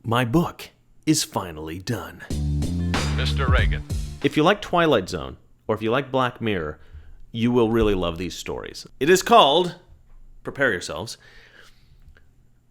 my book is finally done. Mr. Reagan. If you like Twilight Zone, or if you like Black Mirror, you will really love these stories. It is called, prepare yourselves,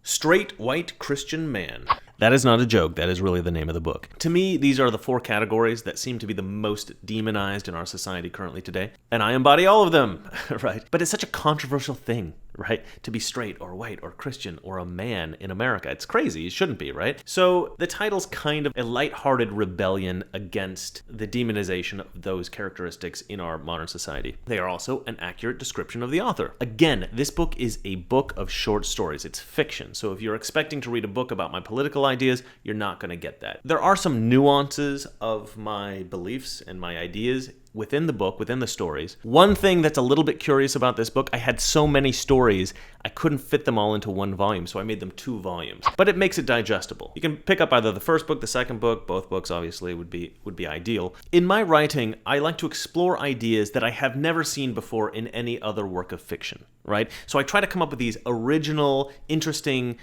Straight White Christian Man. That is not a joke, that is really the name of the book. To me, these are the four categories that seem to be the most demonized in our society currently today, and I embody all of them, right? But it's such a controversial thing, right? To be straight or white or Christian or a man in America. It's crazy, it shouldn't be, right? So the title's kind of a lighthearted rebellion against the demonization of those characteristics in our modern society. They are also an accurate description of the author. Again, this book is a book of short stories. It's fiction. So if you're expecting to read a book about my political ideas, you're not going to get that. There are some nuances of my beliefs and my ideas within the book, within the stories. One thing that's a little bit curious about this book, I had so many stories, I couldn't fit them all into one volume, so I made them 2 volumes. But it makes it digestible. You can pick up either the first book, the second book, both books obviously would be ideal. In my writing, I like to explore ideas that I have never seen before in any other work of fiction, right? So I try to come up with these original, interesting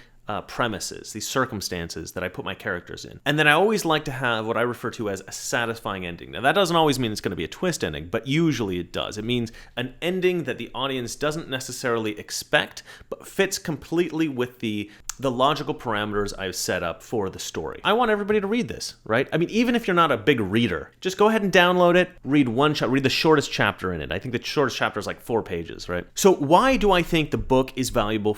premises, these circumstances that I put my characters in. And then I always like to have what I refer to as a satisfying ending. Now that doesn't always mean it's going to be a twist ending, but usually it does. It means an ending that the audience doesn't necessarily expect, but fits completely with the logical parameters I've set up for the story. I want everybody to read this, right? I mean, even if you're not a big reader, just go ahead and download it, read read the shortest chapter in it. I think the shortest chapter is like 4 pages, right? So why do I think the book is valuable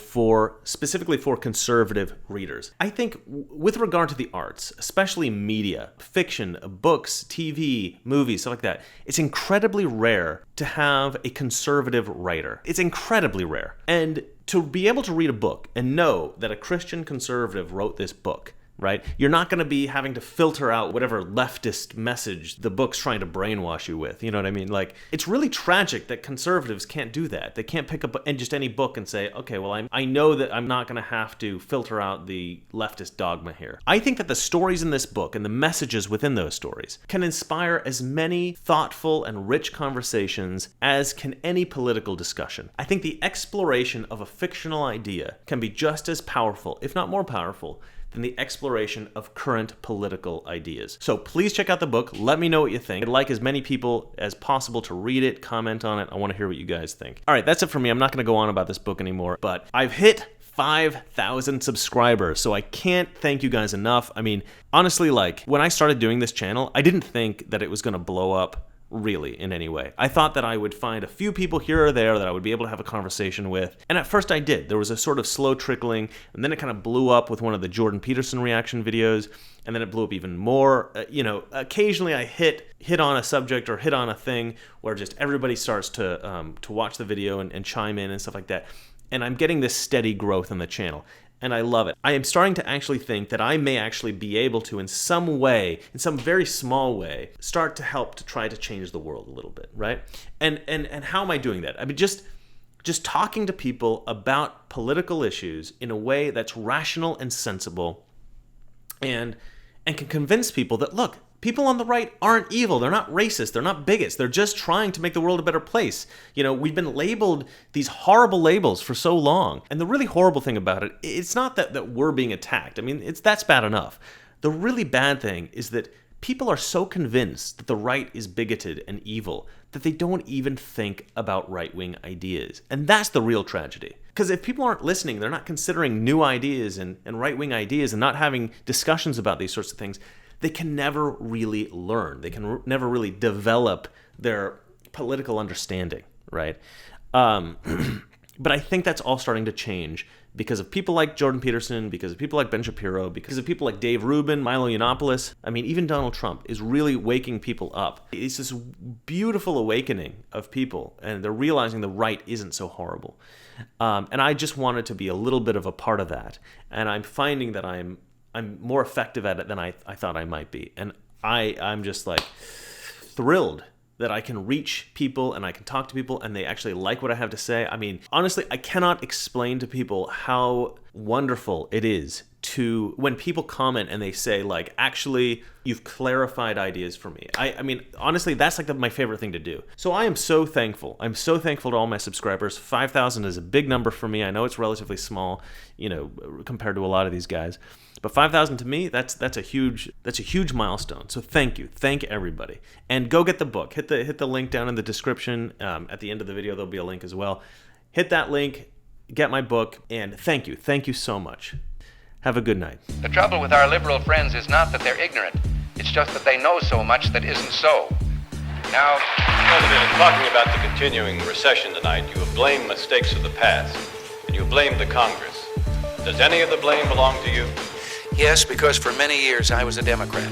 specifically for conservative readers? I think with regard to the arts, especially media, fiction, books, TV, movies, stuff like that, it's incredibly rare to have a conservative writer. It's incredibly rare. And to be able to read a book and know that a Christian conservative wrote this book, right? You're not going to be having to filter out whatever leftist message the book's trying to brainwash you with. You know what I mean? Like, it's really tragic that conservatives can't do that. They can't pick up just any book and say, okay, well, I know that I'm not going to have to filter out the leftist dogma here. I think that the stories in this book and the messages within those stories can inspire as many thoughtful and rich conversations as can any political discussion. I think the exploration of a fictional idea can be just as powerful, if not more powerful, than the exploration of current political ideas. So please check out the book. Let me know what you think. I'd like as many people as possible to read it, comment on it. I want to hear what you guys think. All right, that's it for me. I'm not going to go on about this book anymore, but I've hit 5,000 subscribers, so I can't thank you guys enough. I mean, honestly, like, when I started doing this channel, I didn't think that it was going to blow up really in any way. I thought that I would find a few people here or there that I would be able to have a conversation with. And at first I did. There was a sort of slow trickling, and then it kind of blew up with one of the Jordan Peterson reaction videos, and then it blew up even more. Occasionally I hit on a subject or hit on a thing where just everybody starts to watch the video and chime in and stuff like that. And I'm getting this steady growth on the channel. And I love it. I am starting to actually think that I may actually be able to, in some way, in some very small way, start to help to try to change the world a little bit, right? And how am I doing that? I mean, just talking to people about political issues in a way that's rational and sensible, and can convince people that, look, people on the right aren't evil. They're not racist. They're not bigots. They're just trying to make the world a better place. You know, we've been labeled these horrible labels for so long. And the really horrible thing about it, it's not that we're being attacked. I mean, that's bad enough. The really bad thing is that people are so convinced that the right is bigoted and evil that they don't even think about right-wing ideas. And that's the real tragedy. Because if people aren't listening, they're not considering new ideas and right-wing ideas and not having discussions about these sorts of things, they can never really learn. They can never really develop their political understanding, right? But I think that's all starting to change because of people like Jordan Peterson, because of people like Ben Shapiro, because of people like Dave Rubin, Milo Yiannopoulos. I mean, even Donald Trump is really waking people up. It's this beautiful awakening of people, and they're realizing the right isn't so horrible. And I just wanted to be a little bit of a part of that. And I'm finding that I'm more effective at it than I thought I might be. And I'm just like thrilled that I can reach people and I can talk to people and they actually like what I have to say. I mean, honestly, I cannot explain to people how wonderful it is to when people comment and they say, like, actually, you've clarified ideas for me. I mean, honestly, that's like my favorite thing to do. So I am so thankful. I'm so thankful to all my subscribers. 5,000 is a big number for me. I know it's relatively small, compared to a lot of these guys. But 5,000 to me, that's a huge milestone. So thank you. Thank everybody. And go get the book. Hit the link down in the description. At the end of the video, there'll be a link as well. Hit that link, get my book, and thank you. Thank you so much. Have a good night. The trouble with our liberal friends is not that they're ignorant. It's just that they know so much that isn't so. Now, President, in talking about the continuing recession tonight, you have blamed mistakes of the past, and you have blamed the Congress. Does any of the blame belong to you? yes, because for many years I was a Democrat.